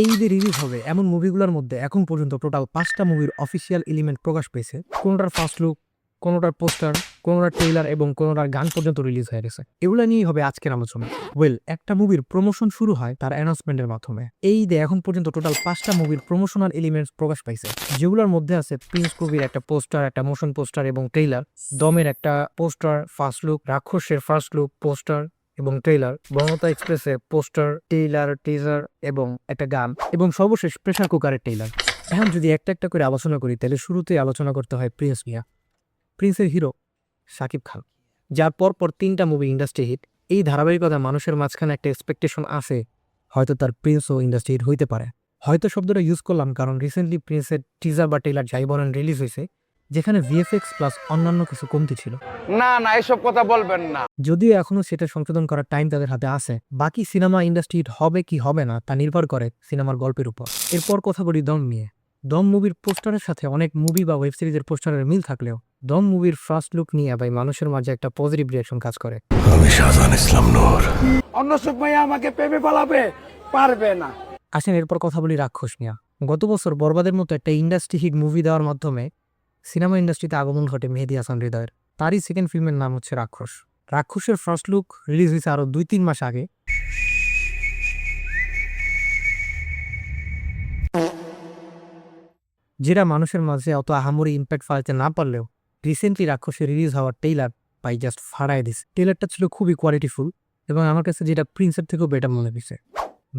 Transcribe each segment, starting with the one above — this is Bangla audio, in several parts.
এই ঈদে রিলিজ হবে এমন মুভিগুলোর মধ্যে এখন পর্যন্ত টোটাল 5টা মুভির অফিসিয়াল এলিমেন্ট প্রকাশ পেয়েছে। কোনোটার ফার্স্ট লুক, কোনোটার পোস্টার, কোনোটার ট্রেইলার এবং কোনোটার গান পর্যন্ত রিলিজ হয়ে গেছে। এগুলো নিয়েই হবে আজকের আলোচনা। একটা মুভির প্রমোশন শুরু হয় তার অ্যানাউন্সমেন্টের মাধ্যমে। এই ঈদে এখন পর্যন্ত টোটাল 5টা মুভির প্রমোশনাল এলিমেন্টস প্রকাশ পাইছে, যেগুলোর মধ্যে আছে প্রিন্স মুভির একটা পোস্টার, একটা মোশন পোস্টার এবং ট্রেইলার, দমের একটা পোস্টার, ফার্স্ট লুক, রাক্ষসের ফার্স্ট লুক, পোস্টার এবং ট্রেইলার, বনলতা এক্সপ্রেসের পোস্টার, ট্রেইলার, টিজার এবং একটা গান, এবং সর্বশেষ প্রেসার কুকারের ট্রেইলার। এখন যদি একটা একটা করে আলোচনা করি, তাহলে শুরুতেই আলোচনা করতে হয় প্রিন্স মিয়া। প্রিন্সের হিরো শাকিব খান, যার পরপর 3টা মুভি ইন্ডাস্ট্রি হিট। এই ধারাবাহিকতা মানুষের মাঝখানে একটা এক্সপেকটেশন আছে, হয়তো তার প্রিন্সও ইন্ডাস্ট্রি হিট হইতে পারে। হয়তো শব্দটা ইউজ করলাম কারণ রিসেন্টলি প্রিন্সের টিজার বা ট্রেইলার যাই বলেন রিলিজ হয়েছে, যেখানে ভিএফএক্স প্লাস অন্যান্য কিছু কমতি ছিল। না না, এসব কথা বলবেন না। যদিও এখনো সেটা সংশোধন করার টাইম তাদের হাতে আছে। বাকি সিনেমা ইন্ডাস্ট্রি হিট হবে কি হবে না তা নির্ভর করে সিনেমার গল্পের উপর। এরপর কথা বলি দম নিয়ে। দম মুভির পোস্টারের সাথে অনেক মুভি বা ওয়েব সিরিজের পোস্টারের মিল থাকলেও দম মুভির ফার্স্ট লুক নিয়ে ভাই মানুষের মাঝে একটা পজিটিভ রিয়াকশন কাজ করে। আমি শাহজাহান ইসলাম নূর। অন্য সব মেয়ে আমাকে প্রেমে পালাবে পারবে না। আসেন এরপর কথা বলি রাক্ষস নিয়ে। গত বছর বরবাদের মতো একটা ইন্ডাস্ট্রি হিট মুভি দেওয়ার মাধ্যমে সিনেমা ইন্ডাস্ট্রিতে আগমন ঘটে মেহেদী হাসান হৃদয়ের। তারই সেকেন্ড ফিল্মের নাম হচ্ছে রাক্ষস। রাক্ষসের ফার্স্ট লুক রিলিজ হয়েছে আরো 2-3 মাস আগে। যেটা মানুষের মাঝে অত আহামরি ইম্প্যাক্ট ফেলতে না পারলেও রিসেন্টলি রাক্ষসে রিলিজ হওয়ার ট্রেইলার বাই জাস্ট ফাড়ায় দিছে। ট্রেইলারটা ছিল খুবই কোয়ালিটিফুল এবং আমার কাছে যেটা প্রিন্সের থেকেও বেটার মনে হয়েছে।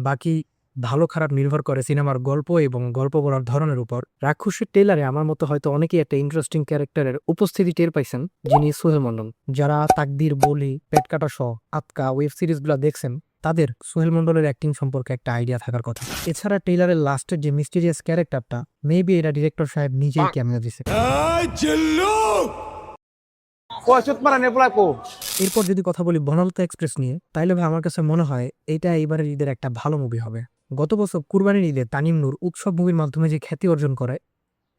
বাকি ভালো খারাপ নির্ভর করে সিনেমার গল্প এবং গল্প বলার ধরনের উপর। রাক্ষসের ট্রেইলারে আমার মতো হয়তো অনেকেই একটা ইন্টারেস্টিং ক্যারেক্টারের উপস্থিতি টের পাইছেন, যিনি সোহেল মন্ডল। যারা তাকদির, বলি, পেটকাটা সহ আতকা ওয়েব সিরিজগুলো দেখছেন, তাদের সোহেল মন্ডলের অ্যাক্টিং সম্পর্কে একটা আইডিয়া থাকার কথা। এছাড়া ট্রেইলারের লাস্টের যে মিস্টিরিয়াস ক্যারেক্টারটা, মেবি এটা ডিরেক্টর সাহেব নিজেই ক্যামিও দিছে। এরপর যদি কথা বলি বনলতা এক্সপ্রেস নিয়ে, তাইলে ভাই আমার কাছে মনে হয় এটা এইবারের ঈদের একটা ভালো মুভি হবে। গত বছর কুরবানির ঈদে তানিম নূর উৎসব মুভির মাধ্যমে যে খ্যাতি অর্জন করে,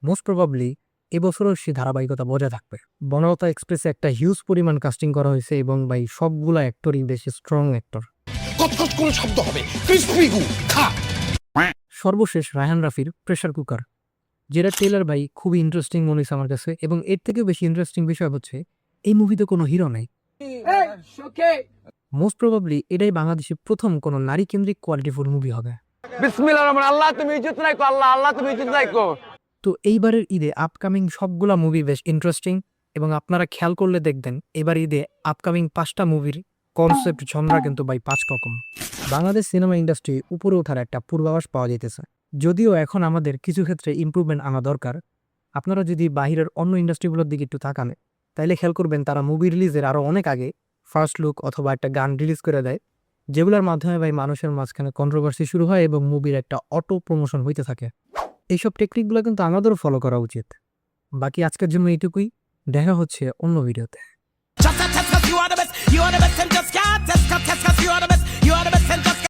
মোস্ট প্রবাবলি এবছরও সে ধারাবাহিকতা বজায় থাকবে। বনলতা এক্সপ্রেসে একটা হিউজ পরিমাণ কাস্টিং করা হয়েছে এবং ভাই সবগুলা অ্যাক্টরই বেশি স্ট্রং অ্যাক্টর। কটকট করে শব্দ হবে, ক্রিসপি গু খা। সর্বশেষ রায়হান রাফির প্রেসার কুকার, যেটা ট্রেলার ভাই খুবই ইন্টারেস্টিং মনে হয়েছে আমার কাছে। এবং এর থেকেও বেশি ইন্টারেস্টিং বিষয় হচ্ছে এই মুভিতে কোনো হিরো নাই। মোস্ট প্রবাবলি এটাই বাংলাদেশের প্রথম কোনো নারী কেন্দ্রিক কোয়ালিটিফুল মুভি হবে। বিসমিল্লাহির রহমানির আল্লাহ তুমি ইজ্জত রাখো, আল্লাহ আল্লাহ তুমি ইজ্জত রাখো। তো এইবারের ঈদে আপকামিং সবগুলা মুভি বেশ ইন্টারেস্টিং এবং আপনারা খেয়াল করলে দেখবেন এবার ঈদে আপকামিং 5টা মুভির কনসেপ্ট ঝন্ডা কিন্তু বাই 5 রকম। বাংলাদেশ সিনেমা ইন্ডাস্ট্রি উপরে ওঠার একটা পূর্বাভাস পাওয়া যেতেছে, যদিও এখন আমাদের কিছু ক্ষেত্রে ইমপ্রুভমেন্ট আনা দরকার। আপনারা যদি বাহিরের অন্য ইন্ডাস্ট্রিগুলোর দিকে একটু তাকান, তাইলে খেয়াল করবেন তারা মুভি রিলিজের আরও অনেক আগে ফার্স্ট লুক অথবা একটা গান রিলিজ করে দেয়, যেগুলোর মাধ্যমে ভাই মানুষের মাঝখানে কন্ট্রোভার্সি শুরু হয় এবং মুভির একটা অটো প্রমোশন হইতে থাকে। এইসব টেকনিকগুলো কিন্তু আমাদেরও ফলো করা উচিত। বাকি আজকের জন্য এইটুকুই, দেখা হচ্ছে অন্য ভিডিওতে। Just a test 'cause you are the best and just can't test 'cause you are the best and just